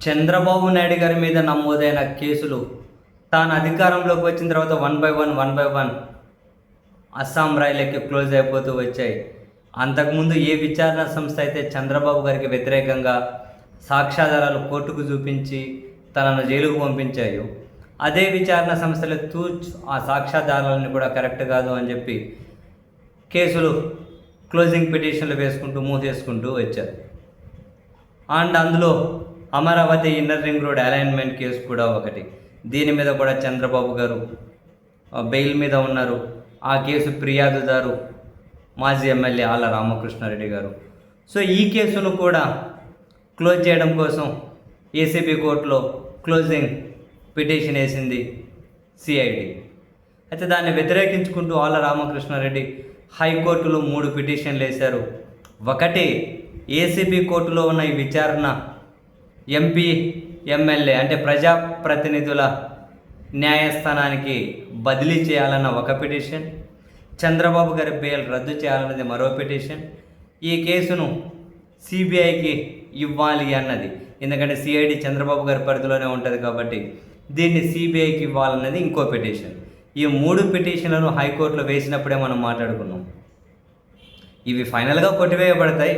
చంద్రబాబు నాయుడు గారి మీద నమోదైన కేసులు తాను అధికారంలోకి వచ్చిన తర్వాత వన్ బై వన్ అస్సాం రాయలకి క్లోజ్ అయిపోతూ వచ్చాయి. అంతకుముందు ఏ విచారణ సంస్థ అయితే చంద్రబాబు గారికి వ్యతిరేకంగా సాక్ష్యాధారాలు కోర్టుకు చూపించి తనను జైలుకు పంపించాయో, అదే విచారణ సంస్థలు ఆ సాక్ష్యాధారాలను కూడా కరెక్ట్ కాదు అని చెప్పి కేసులు క్లోజింగ్ పిటిషన్లు వేసుకుంటూ మూసేసుకుంటూ వచ్చారు. అండ్ అందులో Amaravati inner ring road alignment case కూడా ఒకటి. దీని మీద కూడా చంద్రబాబు గారు బెయిల్ మీద ఉన్నారు. ఆ కేసు ఫిర్యాదుదారు మాజీ ఎమ్మెల్యే ఆళ్ళ రామకృష్ణారెడ్డి గారు. సో ఈ కేసును కూడా క్లోజ్ చేయడం కోసం ఏసీబీ కోర్టులో క్లోజింగ్ పిటిషన్ వేసింది సిఐడి. అయితే దాన్ని వ్యతిరేకించుకుంటూ ఆళ్ళ రామకృష్ణారెడ్డి హైకోర్టులో 3 పిటిషన్లు వేశారు. ఒకటి, ఏసీబీ కోర్టులో ఉన్న ఈ విచారణ ఎంపీ ఎమ్మెల్యే అంటే ప్రజాప్రతినిధుల న్యాయస్థానానికి బదిలీ చేయాలన్న ఒక పిటిషన్, చంద్రబాబు గారి బెయిల్ రద్దు చేయాలన్నది మరో పిటిషన్, ఈ కేసును సిబిఐకి ఇవ్వాలి అన్నది. ఎందుకంటే సిఐడి చంద్రబాబు గారి పరిధిలోనే ఉంటుంది కాబట్టి దీన్ని సిబిఐకి ఇవ్వాలన్నది ఇంకో పిటిషన్. ఈ 3 పిటిషన్లను హైకోర్టులో వేసినప్పుడే మనం మాట్లాడుకున్నాం. ఇవి ఫైనల్గా కొట్టివేయబడతాయి.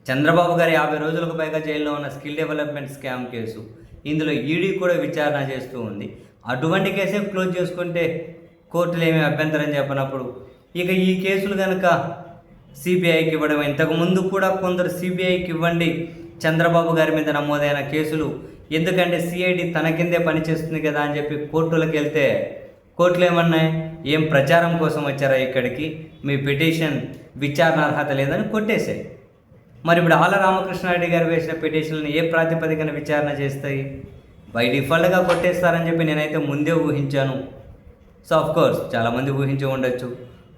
చంద్రబాబు గారి 50 రోజులకు పైగా జైల్లో ఉన్న స్కిల్ డెవలప్మెంట్ స్కామ్ కేసు, ఇందులో ఈడీ కూడా విచారణ చేస్తూ ఉంది. అటువంటి కేసే క్లోజ్ చేసుకుంటే కోర్టులు ఏమీ అభ్యంతరం చెప్పనప్పుడు ఇక ఈ కేసులు కనుక సిబిఐకి ఇవ్వడం, ఇంతకుముందు కూడా కొందరు సిబిఐకి ఇవ్వండి చంద్రబాబు గారి మీద నమోదైన కేసులు, ఎందుకంటే సిఐడి తన కిందే పనిచేస్తుంది కదా అని చెప్పి కోర్టులకు వెళ్తే కోర్టులు ఏమన్నాయి, ఏం ప్రచారం కోసం వచ్చారా ఇక్కడికి, మీ పిటిషన్ విచారణ అర్హత లేదని కొట్టేశాయి. మరి ఇప్పుడు ఆళ్ళ రామకృష్ణారెడ్డి గారు వేసిన పిటిషన్లను ఏ ప్రాతిపదికన విచారణ చేస్తాయి? బై డిఫాల్ట్గా కొట్టేస్తారని చెప్పి నేనైతే ముందే ఊహించాను. సో ఆఫ్కోర్స్ చాలామంది ఊహించి ఉండొచ్చు.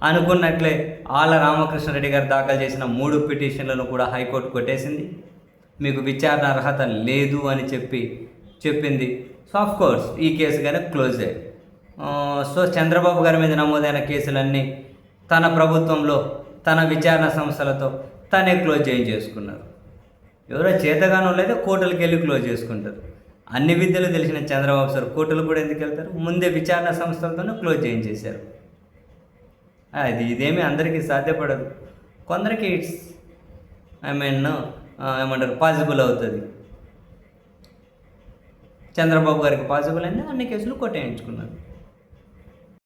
అనుకున్నట్లే ఆళ్ళ రామకృష్ణారెడ్డి గారు దాఖలు చేసిన 3 పిటిషన్లను కూడా హైకోర్టు కొట్టేసింది. మీకు విచారణ అర్హత లేదు అని చెప్పింది. సో ఆఫ్కోర్స్ ఈ కేసు కనుక క్లోజ్ అయ్యి, సో చంద్రబాబు గారి మీద నమోదైన కేసులన్నీ తన ప్రభుత్వంలో తన విచారణ సంస్థలతో తనే క్లోజ్ చేసుకున్నారు. ఎవరో చేతగానో లేదా కోర్టులకు వెళ్ళి క్లోజ్ చేసుకుంటారు. అన్ని విద్యలు తెలిసిన చంద్రబాబు సార్ కోర్టులు కూడా ఎందుకు వెళ్తారు? ముందే విచారణ సంస్థలతోనే క్లోజ్ చేయించేశారు. ఇదేమీ అందరికీ సాధ్యపడదు. కొందరికి ఇట్స్ ఏమంటారు పాసిబుల్ అవుతుంది. చంద్రబాబు గారికి పాసిబుల్ అయింది, అన్ని కేసులు కొట్టేయించుకున్నారు.